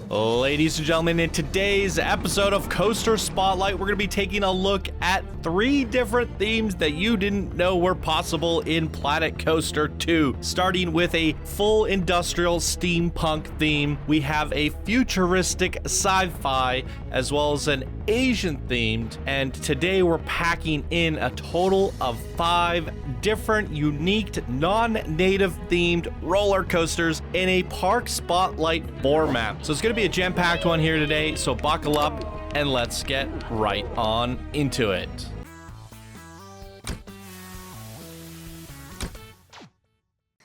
Ladies and gentlemen, in today's episode of Coaster Spotlight, we're going to be taking a look at 3 different themes that you didn't know were possible in Planet Coaster 2. Starting with a full industrial steampunk theme, we have a futuristic sci-fi, as well as an Asian themed, and today we're packing in a total of 5 different, unique, non-native themed roller coasters in a park spotlight format. So it's going to be a jam-packed one here today, so buckle up and let's get right on into it.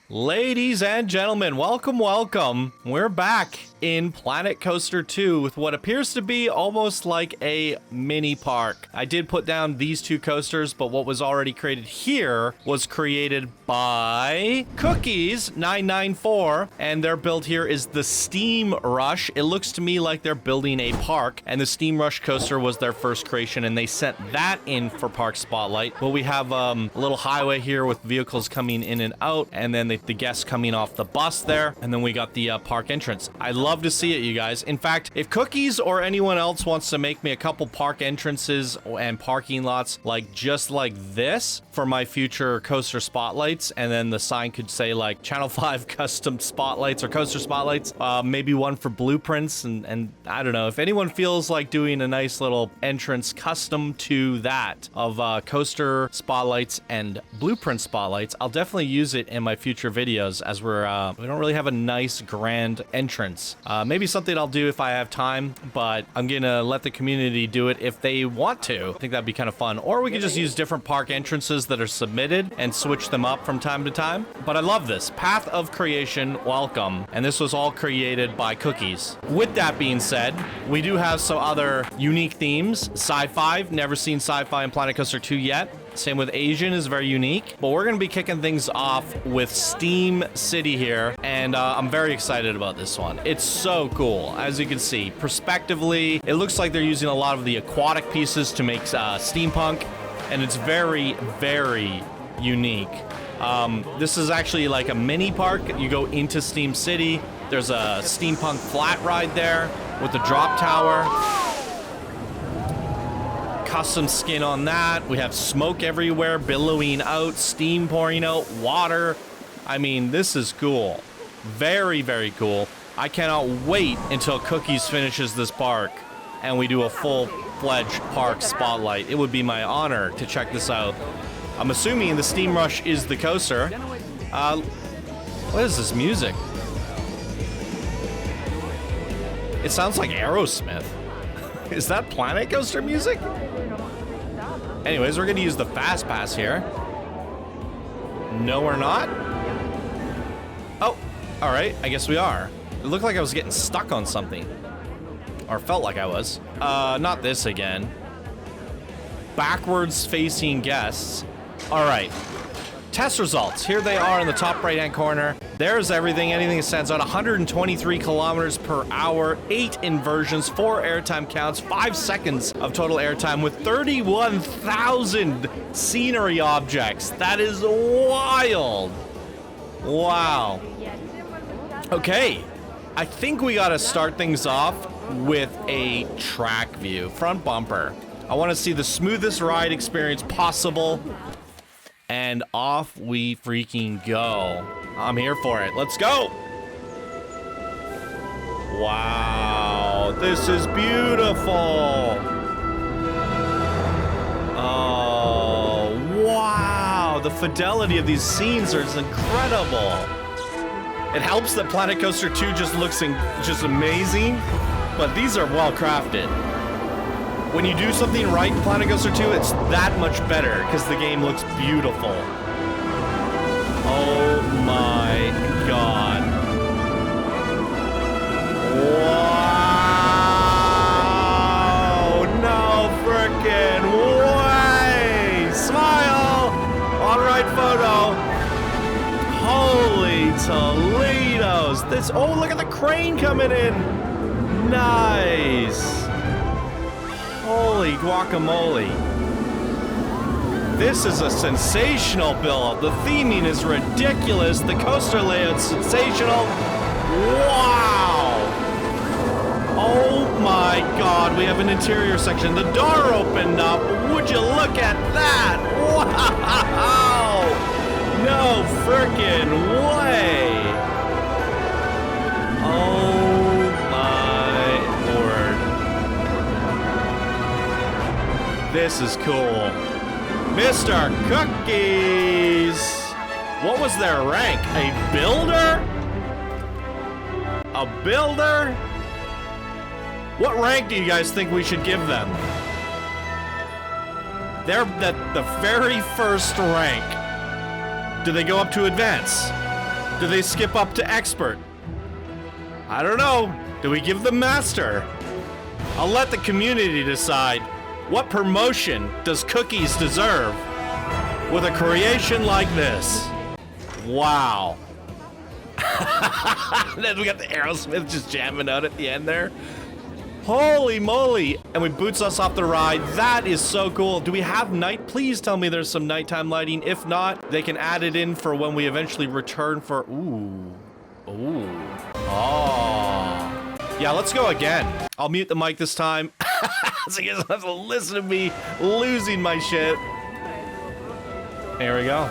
Ladies and gentlemen, welcome. We're back in Planet Coaster 2 with what appears to be almost like a mini park. I did put down these 2 coasters, but what was already created here was created by Cookies 994, and their build here is the Steam Rush. It looks to me like they're building a park, and the Steam Rush coaster was their first creation, and they sent that in for Park Spotlight. But we have a little highway here with vehicles coming in and out, and then the guests coming off the bus there, and then we got the park entrance. I love to see it, you guys. In fact, if Cookies or anyone else wants to make me a couple park entrances and parking lots just like this for my future coaster spotlights, and then the sign could say like Channel 5 custom spotlights or coaster spotlights, maybe one for blueprints, and I don't know, if anyone feels like doing a nice little entrance custom to that of coaster spotlights and blueprint spotlights, I'll definitely use it in my future videos, as we don't really have a nice grand entrance. Maybe something I'll do if I have time, but I'm gonna let the community do it if they want to. I think that'd be kind of fun. Or we could just use different park entrances that are submitted and switch them up from time to time. But I love this. Path of Creation, welcome. And this was all created by Cookies. With that being said, we do have some other unique themes. Sci-fi, never seen sci-fi in Planet Coaster 2 yet. Same with Asian, is very unique. But we're going to be kicking things off with Steam City here, and I'm very excited about this one. It's so cool, as you can see. Perspectively, it looks like they're using a lot of the aquatic pieces to make steampunk, and it's very, very unique. This is actually like a mini park. You go into Steam City. There's a steampunk flat ride there with the drop tower. Custom skin on that. We have smoke everywhere, billowing out, steam pouring out, water. I mean, this is cool. Very, very cool. I cannot wait until Cookies finishes this park and we do a full-fledged park spotlight. It would be my honor to check this out. I'm assuming the Steam Rush is the coaster. What is this music? It sounds like Aerosmith. Is that Planet Coaster music? Anyways, we're going to use the Fast Pass here. No, we're not. Oh, all right. I guess we are. It looked like I was getting stuck on something. Or felt like I was. Not this again. Backwards facing guests. All right. Test results. Here they are in the top right-hand corner. There's everything. Anything that stands out. 123 kilometers per hour, 8 inversions, 4 airtime counts, 5 seconds of total airtime with 31,000 scenery objects. That is wild. Wow. Okay. I think we got to start things off with a track view. Front bumper. I want to see the smoothest ride experience possible. And off we freaking go. I'm here for it. Let's go. Wow, this is beautiful. Oh, wow. The fidelity of these scenes is incredible. It helps that Planet Coaster 2 just looks just amazing, but these are well crafted. When you do something right in Planet Coaster 2, it's that much better because the game looks beautiful. Oh my god. Wow! No frickin' way! Smile! On right photo. Holy Toledos! Oh, look at the crane coming in! Nice! Holy guacamole. This is a sensational build. The theming is ridiculous. The coaster layout's sensational. Wow! my god, we have an interior section. The door opened up. Would you look at that? Wow! No frickin' way! Oh my lord. This is cool. Mr. Cookies! What was their rank? A builder? A builder? What rank do you guys think we should give them? They're the very first rank. Do they go up to advance? Do they skip up to expert? I don't know. Do we give them master? I'll let the community decide. What promotion does Cookies deserve with a creation like this? Wow. Then we got the Aerosmith just jamming out at the end there. Holy moly. And we boots us off the ride. That is so cool. Do we have night? Please tell me there's some nighttime lighting. If not, they can add it in for when we eventually return for... Ooh. Ooh. Oh. Yeah, let's go again. I'll mute the mic this time. So you guys have to listen to me losing my shit. Here we go.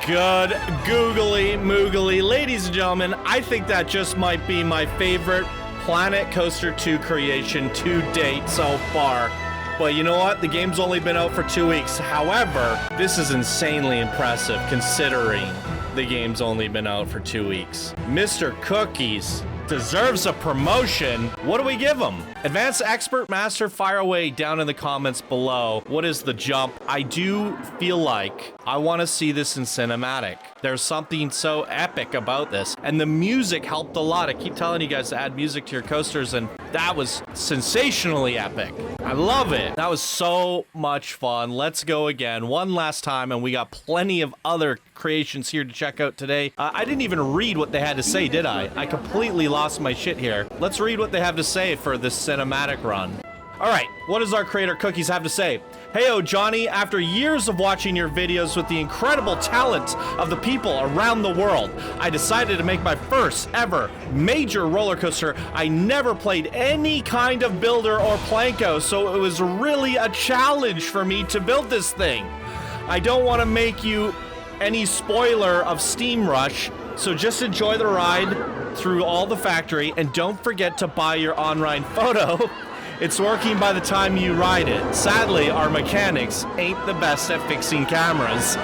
Good googly moogly. Ladies and gentlemen, I think that just might be my favorite Planet Coaster 2 creation to date so far. But you know what? The game's only been out for 2 weeks. However, this is insanely impressive considering the game's only been out for 2 weeks. Mr. Cookies deserves a promotion. What do we give him? Advanced Expert Master, fire away down in the comments below. What is the jump? I do feel like I want to see this in cinematic. There's something so epic about this. And the music helped a lot. I keep telling you guys to add music to your coasters, and that was sensationally epic. I love it. That was so much fun. Let's go again one last time, and we got plenty of other creations here to check out today. I didn't even read what they had to say, did I? I completely lost my shit here. Let's read what they have to say for this cinematic run. All right, what does our creator Cookies have to say? Heyo, Johnny, after years of watching your videos with the incredible talent of the people around the world, I decided to make my first ever major roller coaster. I never played any kind of builder or planko, so it was really a challenge for me to build this thing. I don't want to make you any spoiler of Steam Rush, so just enjoy the ride through all the factory, and don't forget to buy your on-ride photo. It's working by the time you ride it. Sadly, our mechanics ain't the best at fixing cameras.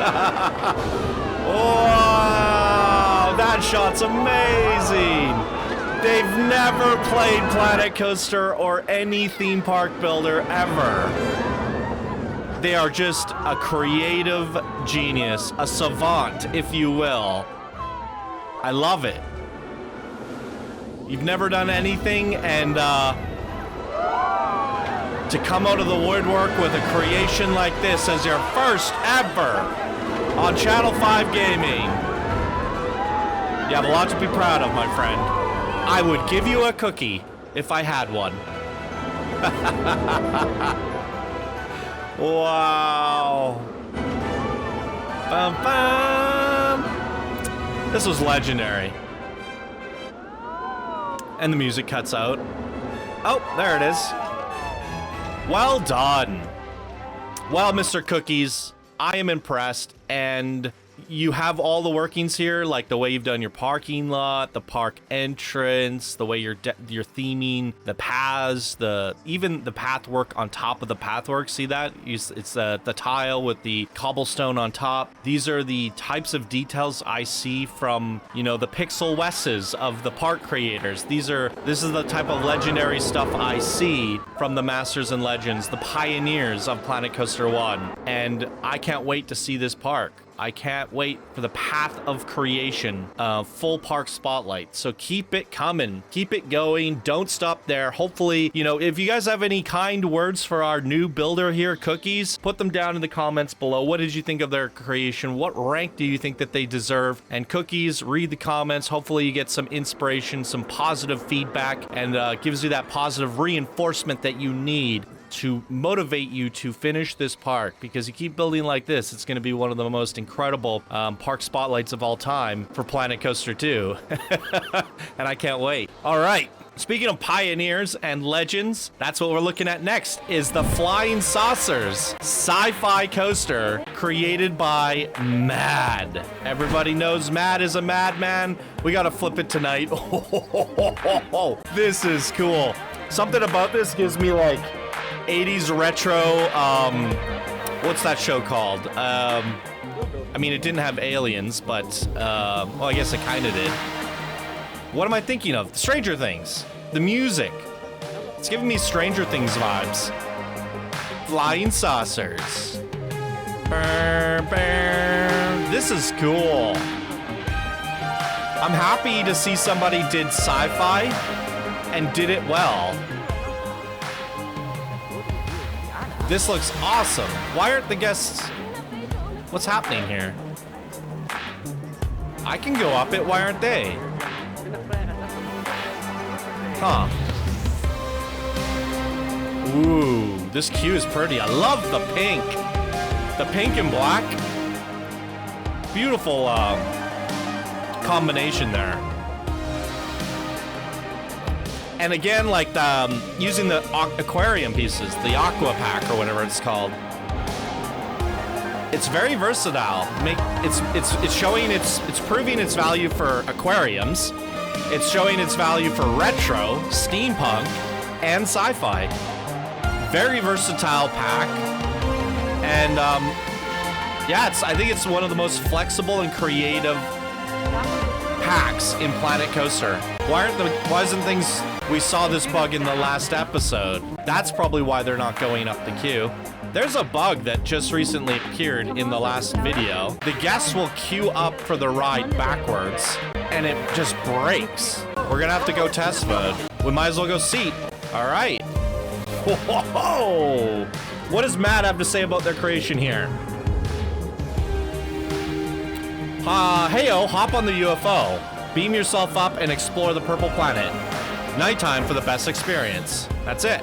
Wow, that shot's amazing. They've never played Planet Coaster or any theme park builder ever. They are just a creative genius, a savant, if you will. I love it. You've never done anything, and to come out of the woodwork with a creation like this as your first ever on Channel 5 Gaming. You have a lot to be proud of, my friend. I would give you a cookie if I had one. Wow. Bum, bum. This was legendary. And the music cuts out. Oh, there it is. Well done. Well, Mr. Cookies, I am impressed, and you have all the workings here, like the way you've done your parking lot, the park entrance, the way you're theming the paths, even the path work on top of the path work. See that? It's the tile with the cobblestone on top. These are the types of details I see from, you know, the Pixel Wesses of the park creators. This is the type of legendary stuff I see from the Masters and Legends, the pioneers of Planet Coaster 1. And I can't wait to see this park. I can't wait for the path of creation, full park spotlight. So keep it coming, keep it going. Don't stop there. Hopefully, you know, if you guys have any kind words for our new builder here, Cookies, put them down in the comments below. What did you think of their creation? What rank do you think that they deserve? And Cookies, read the comments. Hopefully you get some inspiration, some positive feedback, and gives you that positive reinforcement that you need to motivate you to finish this park, because you keep building like this, it's going to be one of the most incredible park spotlights of all time for Planet Coaster 2. And I can't wait. All right. Speaking of pioneers and legends, that's what we're looking at next, is the Flying Saucers Sci-fi coaster created by Mad. Everybody knows Mad is a madman. We got to flip it tonight. This is cool. Something about this gives me like 80s retro, what's that show called? I mean, it didn't have aliens, but, well, I guess it kind of did. What am I thinking of? Stranger Things. The music. It's giving me Stranger Things vibes. Flying Saucers. Burr, burr. This is cool. I'm happy to see somebody did sci-fi and did it well. This looks awesome. Why aren't the guests... What's happening here? I can go up it. Why aren't they? Huh. Ooh, this queue is pretty. I love the pink. The pink and black. Beautiful combination there. And again, like using the aquarium pieces, the aqua pack or whatever it's called. It's very versatile. It's showing it's proving its value for aquariums. It's showing its value for retro, steampunk, and sci-fi. Very versatile pack. And yeah, I think it's one of the most flexible and creative packs in Planet Coaster. Why isn't things... We saw this bug in the last episode. That's probably why they're not going up the queue. There's a bug that just recently appeared in the last video. The guests will queue up for the ride backwards, and it just breaks. We're gonna have to go test mode. We might as well go seat. All right. Whoa! What does Matt have to say about their creation here? Heyo, hop on the UFO. Beam yourself up and explore the purple planet. Nighttime for the best experience. That's it.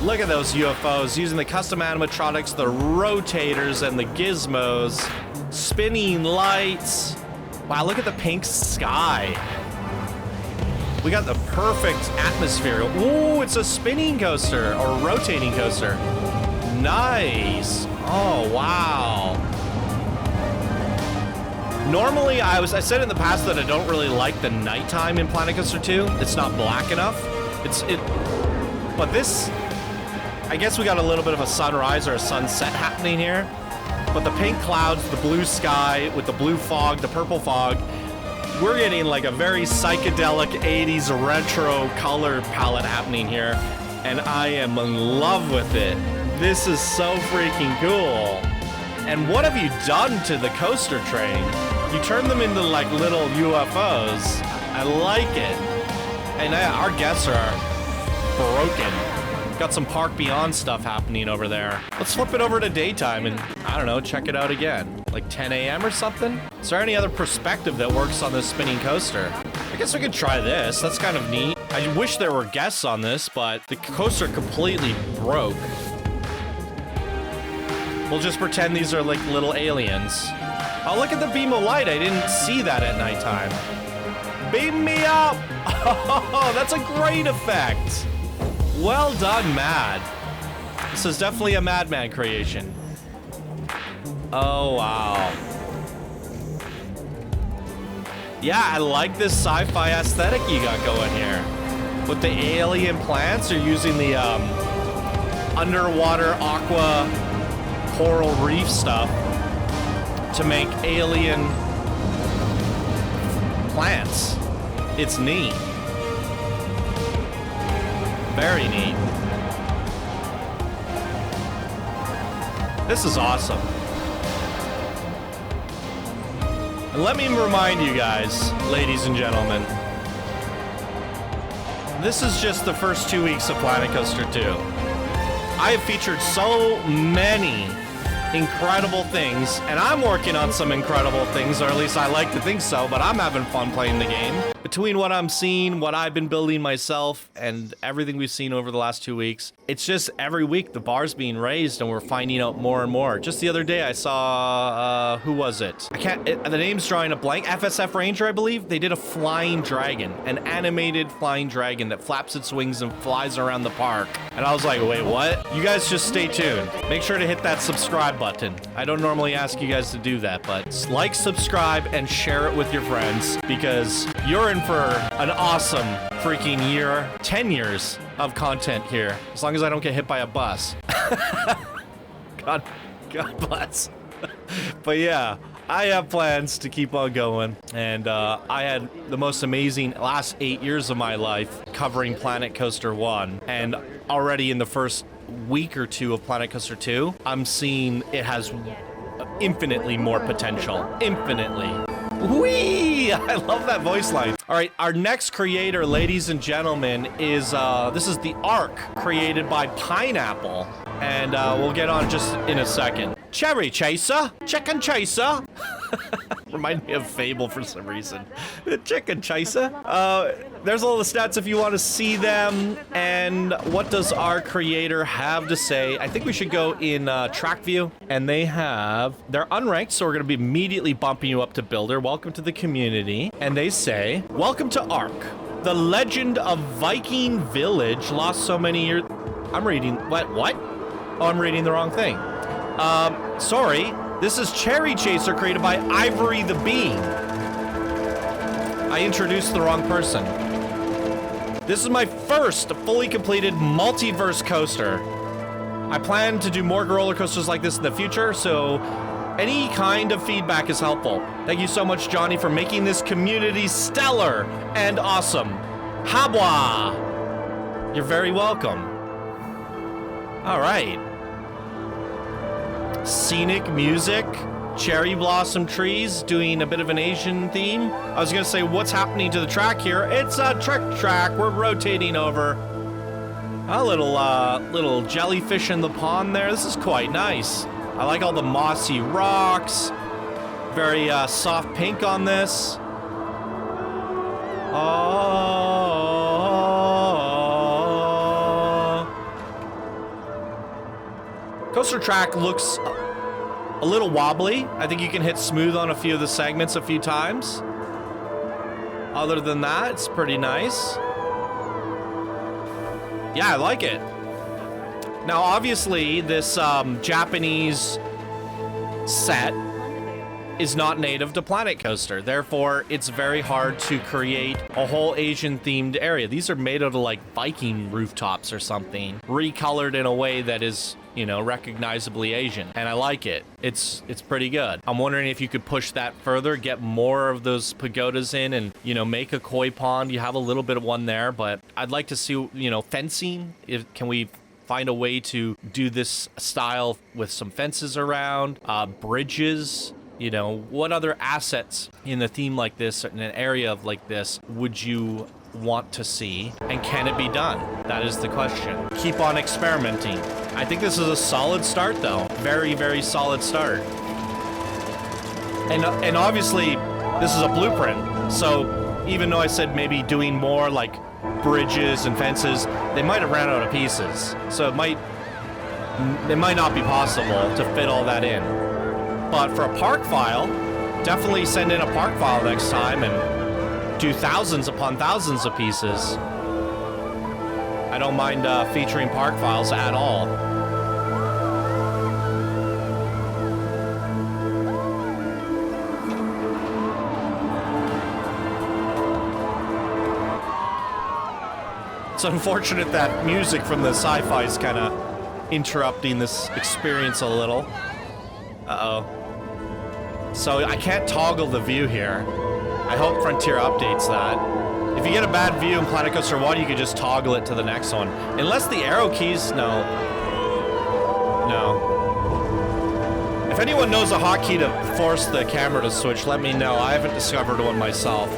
Look at those UFOs using the custom animatronics, the rotators, and the gizmos. Spinning lights. Wow, look at the pink sky. We got the perfect atmosphere. Ooh, it's a spinning coaster or rotating coaster. Nice. Oh, wow. Normally, I said in the past that I don't really like the nighttime in Planet Coaster 2. It's not black enough. But this, I guess we got a little bit of a sunrise or a sunset happening here. But the pink clouds, the blue sky with the blue fog, the purple fog, we're getting like a very psychedelic 80s retro color palette happening here. And I am in love with it. This is so freaking cool. And what have you done to the coaster train? You turn them into like little UFOs. I like it. And our guests are broken. Got some Park Beyond stuff happening over there. Let's flip it over to daytime and, I don't know, check it out again. Like 10 a.m. or something? Is there any other perspective that works on this spinning coaster? I guess we could try this. That's kind of neat. I wish there were guests on this, but the coaster completely broke. We'll just pretend these are like little aliens. Oh, look at the beam of light. I didn't see that at nighttime. Beam me up! Oh, that's a great effect. Well done, Mad. This is definitely a Madman creation. Oh, wow. Yeah, I like this sci-fi aesthetic you got going here. With the alien plants, you're using the underwater aqua coral reef stuff to make alien plants. It's neat. Very neat. This is awesome. And let me remind you guys, ladies and gentlemen, this is just the first 2 weeks of Planet Coaster 2. I have featured so many incredible things, and I'm working on some incredible things, or at least I like to think so, but I'm having fun playing the game. Between what I'm seeing, what I've been building myself, and everything we've seen over the last 2 weeks, it's just every week the bar's being raised and we're finding out more and more. Just the other day I saw, who was it? The name's drawing a blank. FSF Ranger, I believe. They did a flying dragon, an animated flying dragon that flaps its wings and flies around the park. And I was like, wait, what? You guys just stay tuned. Make sure to hit that subscribe button. I don't normally ask you guys to do that, but like, subscribe, and share it with your friends, because you're in for an awesome freaking year, 10 years of content here, as long as I don't get hit by a bus. God bless. But yeah, I have plans to keep on going, and I had the most amazing last 8 years of my life covering Planet Coaster 1, and already in the first week or two of Planet Coaster 2, I'm seeing it has infinitely more potential. Infinitely. Whee! I love that voice line. All right, our next creator, ladies and gentlemen, is this is the Ark, created by Pineapple, and we'll get on just in a second. Cherry Chaser, Chicken Chaser. Remind me of Fable for some reason. The Chicken Chaser. There's all the stats if you want to see them. And what does our creator have to say? I think we should go in track view. And they're unranked, so we're going to be immediately bumping you up to builder. Welcome to the community. And they say, welcome to Ark. The legend of Viking village lost so many years. I'm reading, what? Oh, I'm reading the wrong thing. Sorry. This is Cherry Chaser, created by ivorythebean. I introduced the wrong person. This is my first fully completed multiverse coaster. I plan to do more roller coasters like this in the future, so any kind of feedback is helpful. Thank you so much, Johnny, for making this community stellar and awesome. Habwa! You're very welcome. All right. Scenic music, cherry blossom trees, doing a bit of an Asian theme. I was gonna say, what's happening to the track here? It's a trick track. We're rotating over. A little jellyfish in the pond there. This is quite nice. I like all the mossy rocks. Very soft pink on this. Coaster track looks a little wobbly. I think you can hit smooth on a few of the segments a few times. Other than that, it's pretty nice. Yeah, I like it. Now, obviously, this Japanese set is not native to Planet Coaster. Therefore, it's very hard to create a whole Asian-themed area. These are made out of, like, Viking rooftops or something, recolored in a way that is, you know, recognizably Asian. And I like it. It's pretty good. I'm wondering if you could push that further, get more of those pagodas in, and, you know, make a koi pond. You have a little bit of one there, but I'd like to see, you know, fencing. Can we find a way to do this style with some fences around, bridges? You know, what other assets in a theme like this, in an area of like this, would you want to see? And can it be done? That is the question. Keep on experimenting. I think this is a solid start, though. Very, very solid start. And obviously, this is a blueprint. So even though I said maybe doing more like bridges and fences, they might have ran out of pieces. So it might it might not be possible to fit all that in. But for a park file, definitely send in a park file next time and do thousands upon thousands of pieces. I don't mind featuring park files at all. It's unfortunate that music from the Sci-fi is kind of interrupting this experience a little. Uh-oh. So I can't toggle the view here. I hope Frontier updates that. If you get a bad view in Planet Coaster 1, you can just toggle it to the next one. Unless the arrow keys... No. No. If anyone knows a hotkey to force the camera to switch, let me know. I haven't discovered one myself.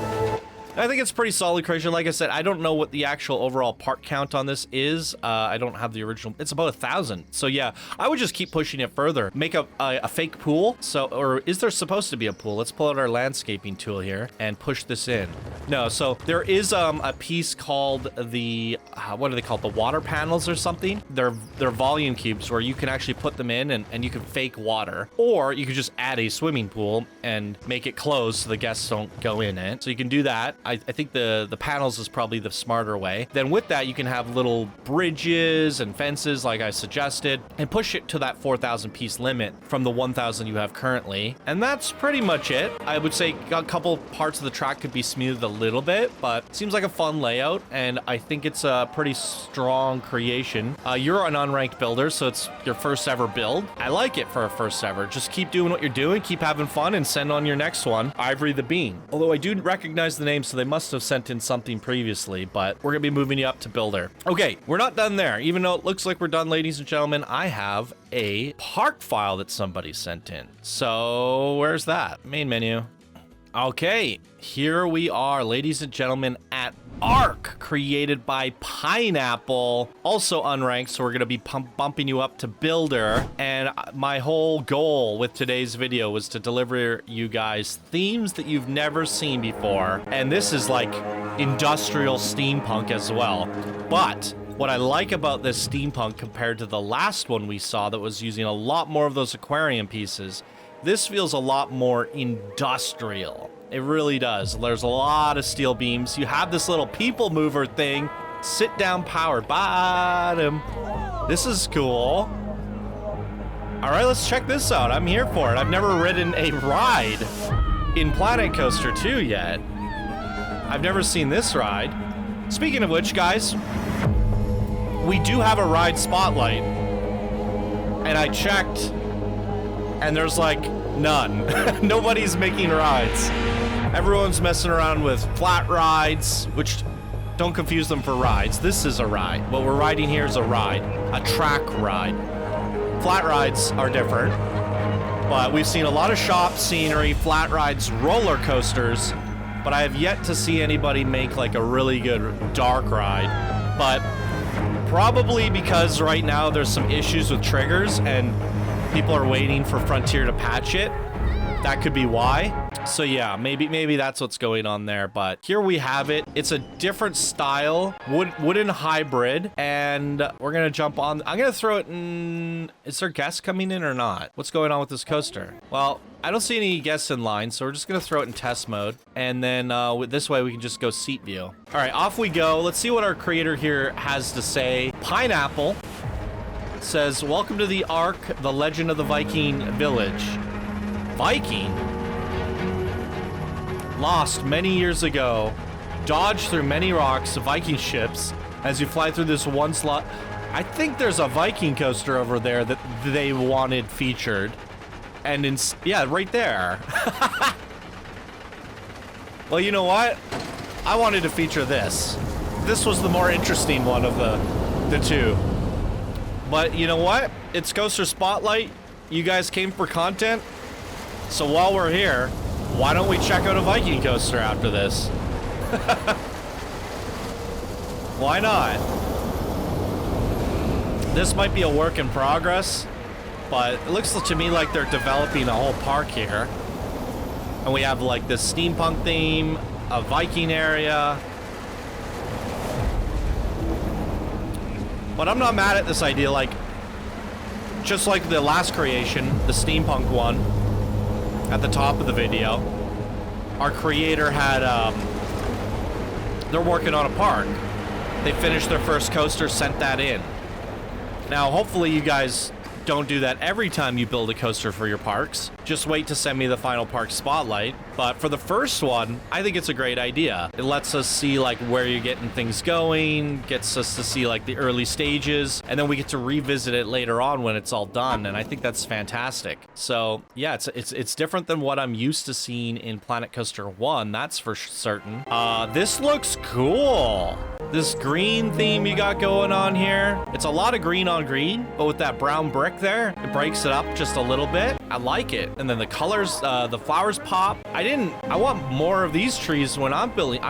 I think it's pretty solid creation. Like I said, I don't know what the actual overall part count on this is. I don't have the original. It's about 1,000. So yeah, I would just keep pushing it further. Make a fake pool. So, or is there supposed to be a pool? Let's pull out our landscaping tool here and push this in. No, so there is a piece called the, what are they called? The water panels or something? They're volume cubes where you can actually put them in and you can fake water. Or you could just add a swimming pool and make it closed so the guests don't go in it. So you can do that. I think the panels is probably the smarter way. Then with that, you can have little bridges and fences like I suggested and push it to that 4,000 piece limit from the 1,000 you have currently. And that's pretty much it. I would say a couple parts of the track could be smoothed a little bit, but it seems like a fun layout and I think it's a pretty strong creation. You're an unranked builder, so it's your first ever build. I like it for a first ever. Just keep doing what you're doing, keep having fun, and send on your next one, Ivory the Bean. Although I do recognize the name, so they must have sent in something previously, but we're gonna be moving you up to builder. Okay, we're not done there. Even though it looks like we're done, ladies and gentlemen, I have a park file that somebody sent in. So where's that? Main menu. Okay, here we are, ladies and gentlemen, at Arc, created by Pineapple, also unranked, so we're gonna be bumping you up to builder. And my whole goal with today's video was to deliver you guys themes that you've never seen before, and this is like industrial steampunk as well. But what I like about this steampunk compared to the last one we saw that was using a lot more of those aquarium pieces, this feels a lot more industrial. It really does. There's a lot of steel beams. You have this little people mover thing. Sit down power bottom. This is cool. All right, let's check this out. I'm here for it. I've never ridden a ride in Planet Coaster 2 yet. I've never seen this ride. Speaking of which, guys, we do have a ride spotlight. And I checked, and there's like none. Nobody's making rides. Everyone's messing around with flat rides, which don't confuse them for rides. This is a ride. What we're riding here is a ride, a track ride. Flat rides are different, but we've seen a lot of shop scenery, flat rides, roller coasters, but I have yet to see anybody make like a really good dark ride. But probably because right now there's some issues with triggers and people are waiting for Frontier to patch it. That could be why. So yeah, maybe that's what's going on there. But here we have it. It's a different style, wooden hybrid, and we're gonna jump on. I'm gonna throw it in. Is there guests coming in or not? What's going on with this coaster? Well, I don't see any guests in line, so we're just gonna throw it in test mode, and then this way we can just go seat view. All right, off we go. Let's see what our creator here has to say. Pineapple says, "Welcome to the Ark, the Legend of the Viking Village." Viking? Lost many years ago, dodged through many rocks, Viking ships, as you fly through this one slot. I think there's a Viking coaster over there that they wanted featured. And yeah, right there. Well, you know what? I wanted to feature this. This was the more interesting one of the two. But you know what? It's Coaster Spotlight. You guys came for content. So while we're here, why don't we check out a Viking coaster after this? Why not? This might be a work in progress, but it looks to me like they're developing a whole park here. And we have like this steampunk theme, a Viking area. But I'm not mad at this idea. Like, just like the last creation, the Steampunk one, at the top of the video, our creator had, they're working on a park. They finished their first coaster, sent that in. Now, hopefully you guys don't do that every time you build a coaster for your parks. Just wait to send me the final park spotlight. But for the first one, I think it's a great idea. It lets us see like where you're getting things going, gets us to see like the early stages, and then we get to revisit it later on when it's all done. And I think that's fantastic. So yeah, it's different than what I'm used to seeing in Planet Coaster 1, that's for certain. This looks cool. This green theme you got going on here. It's a lot of green on green, but with that brown brick there, it breaks it up just a little bit. I like it. And then the colors, the flowers pop. I want more of these trees when I'm building.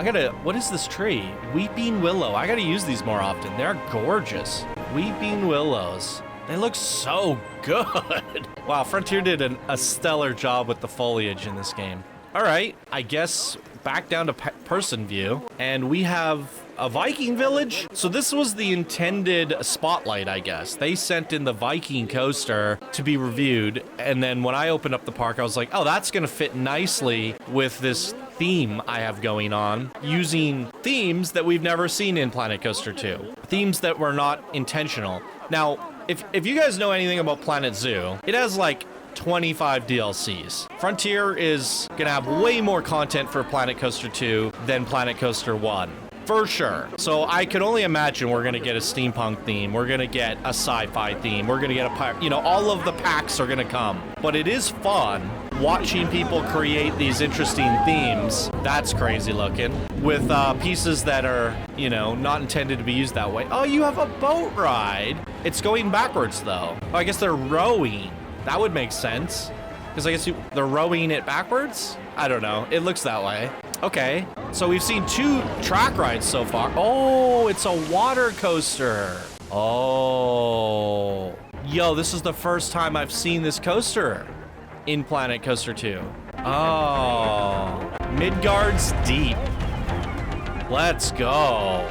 What is this tree? Weeping willow. I gotta use these more often. They're gorgeous. Weeping willows. They look so good. Wow, Frontier did a stellar job with the foliage in this game. All right, I guess back down to person view, and we have a Viking village. So this was the intended spotlight, I guess. They sent in the Viking coaster to be reviewed, and then when I opened up the park, I was like, oh, that's gonna fit nicely with this theme I have going on, using themes that we've never seen in Planet Coaster 2. Themes that were not intentional. Now, if you guys know anything about Planet Zoo, it has like 25 DLCs. Frontier is gonna have way more content for Planet Coaster 2 than Planet Coaster 1. For sure. So I could only imagine we're gonna get a steampunk theme, we're gonna get a sci-fi theme, we're gonna get all of the packs are gonna come. But it is fun watching people create these interesting themes. That's crazy looking. With pieces that are, not intended to be used that way. Oh, you have a boat ride. It's going backwards though. Oh, I guess they're rowing. That would make sense. Because I guess they're rowing it backwards? I don't know. It looks that way. Okay. So we've seen 2 track rides so far. Oh, it's a water coaster. Oh. Yo, this is the first time I've seen this coaster in Planet Coaster 2. Oh. Midgard's Deep. Let's go.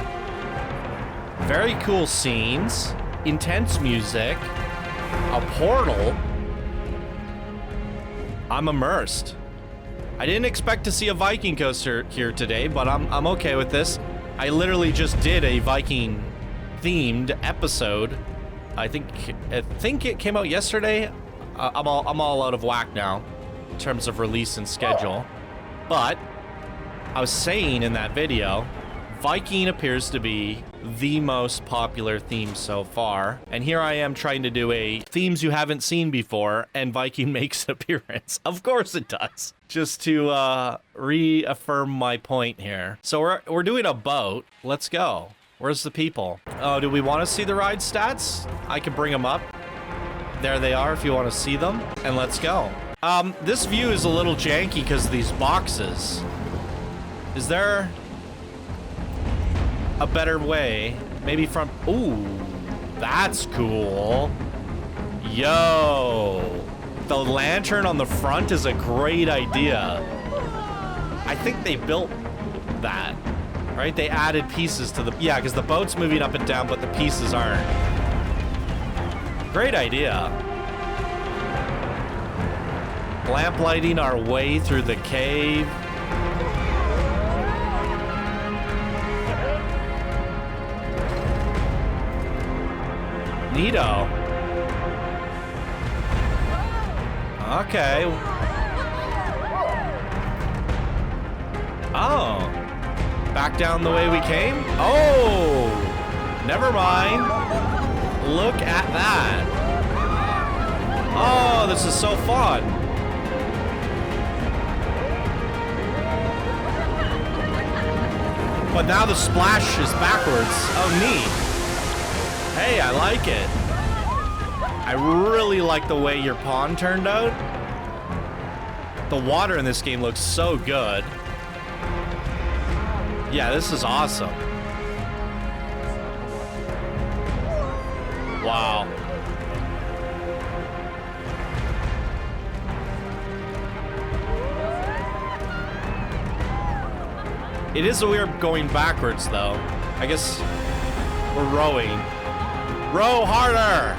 Very cool scenes. Intense music. A portal. I'm immersed. I didn't expect to see a Viking coaster here today, but I'm okay with this. I literally just did a Viking themed episode. I think it came out yesterday. I'm all out of whack now in terms of release and schedule. But I was saying in that video, Viking appears to be the most popular theme so far. And here I am trying to do a themes you haven't seen before, and Viking makes an appearance. Of course it does. Just to reaffirm my point here. So we're doing a boat. Let's go. Where's the people? Oh, do we want to see the ride stats? I can bring them up. There they are if you want to see them. And let's go. This view is a little janky because of these boxes. Is there a better way? Maybe from... Ooh, that's cool. Yo. The lantern on the front is a great idea. I think they built that, right? They added pieces to the... Yeah, because the boat's moving up and down, but the pieces aren't. Great idea. Lamp lighting our way through the cave. Neato. Okay. Oh. Back down the way we came? Oh. Never mind. Look at that. Oh, this is so fun. But now the splash is backwards. Oh, neat. Hey, I like it. I really like the way your pond turned out. The water in this game looks so good. Yeah, this is awesome. Wow. It is weird going backwards, though. I guess we're rowing. Row harder!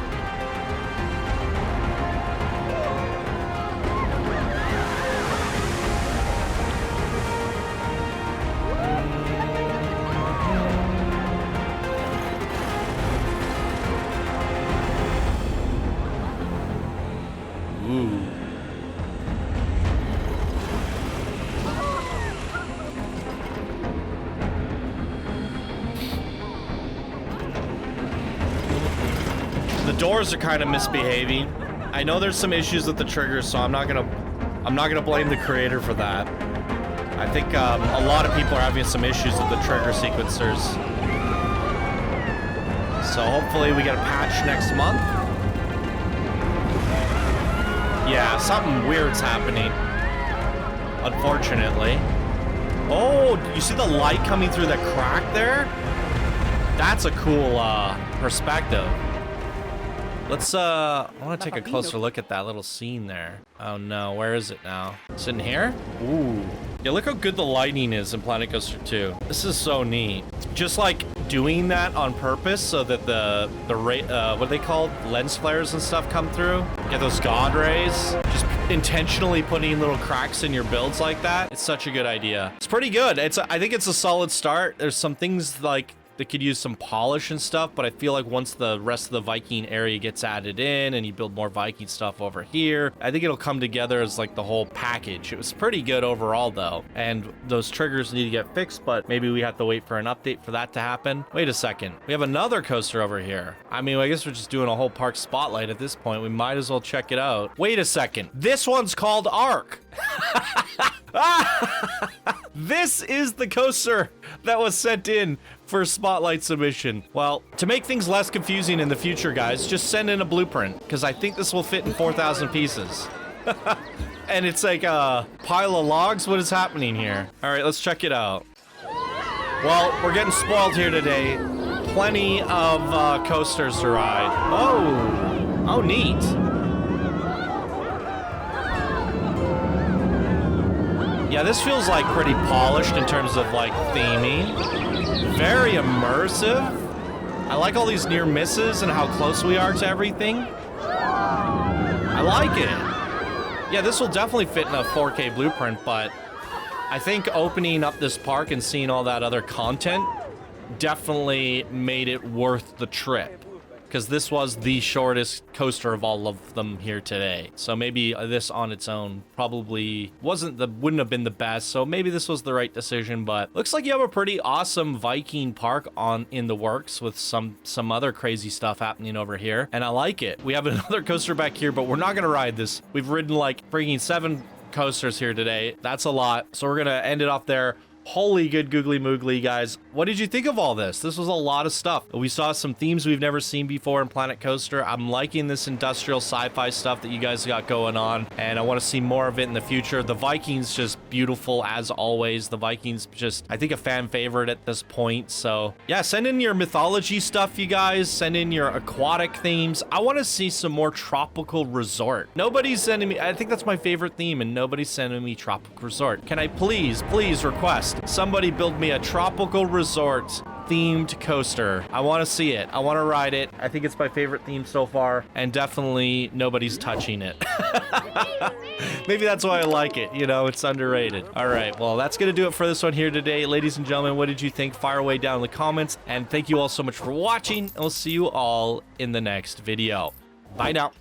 doors are kind of misbehaving. I know there's some issues with the triggers, so I'm not gonna blame the creator for that. I think a lot of people are having some issues with the trigger sequencers. So hopefully we get a patch next month. Yeah, something weird's happening, unfortunately. Oh, you see the light coming through the crack there? That's a cool perspective. Let's I want to take a closer look at that little scene there. Oh no, where is it now? Is it in here? Ooh. Yeah, look how good the lighting is in Planet Coaster 2. This is so neat. Just like doing that on purpose so that the what are they called? Lens flares and stuff come through. Get those God rays. Just intentionally putting little cracks in your builds like that. It's such a good idea. It's pretty good. I think it's a solid start. There's some things like that could use some polish and stuff, but I feel like once the rest of the Viking area gets added in and you build more Viking stuff over here, I think it'll come together as like the whole package. It was pretty good overall though, and those triggers need to get fixed, but maybe we have to wait for an update for that to happen. Wait a second, we have another coaster over here. I mean, I guess we're just doing a whole park spotlight at this point. We might as well check it out. Wait a second, this one's called Arc. This is the coaster that was sent in for spotlight submission. Well, to make things less confusing in the future, guys, just send in a blueprint, because I think this will fit in 4,000 pieces. And it's like a pile of logs. What is happening here? All right, let's check it out. Well, we're getting spoiled here today. Plenty of coasters to ride. Oh, neat. Yeah, this feels like pretty polished in terms of like theming. Very immersive. I like all these near misses and how close we are to everything. I like it. Yeah, this will definitely fit in a 4K blueprint, but I think opening up this park and seeing all that other content definitely made it worth the trip. Because this was the shortest coaster of all of them here today. So maybe this on its own probably wouldn't have been the best. So maybe this was the right decision, but looks like you have a pretty awesome Viking park in the works with some other crazy stuff happening over here. And I like it. We have another coaster back here, but we're not gonna ride this. We've ridden like freaking 7 coasters here today. That's a lot. So we're gonna end it off there. Holy good googly moogly, guys. What did you think of all this? This was a lot of stuff. We saw some themes we've never seen before in Planet Coaster. I'm liking this industrial sci-fi stuff that you guys got going on, and I want to see more of it in the future. The Viking's just beautiful as always. The Viking's just, I think, a fan favorite at this point. So yeah, send in your mythology stuff, you guys. Send in your aquatic themes. I want to see some more tropical resort. Nobody's sending me, I think that's my favorite theme, and nobody's sending me tropical resort. Can I please request somebody build me a tropical resort themed coaster? I want to see it. I want to ride it. I think it's my favorite theme so far, and definitely nobody's touching it. Maybe that's why I like it. You know, it's underrated. All right, well, that's gonna do it for this one here today. Ladies and gentlemen, what did you think? Fire away down in the comments, and thank you all so much for watching, and we'll see you all in the next video. Bye now.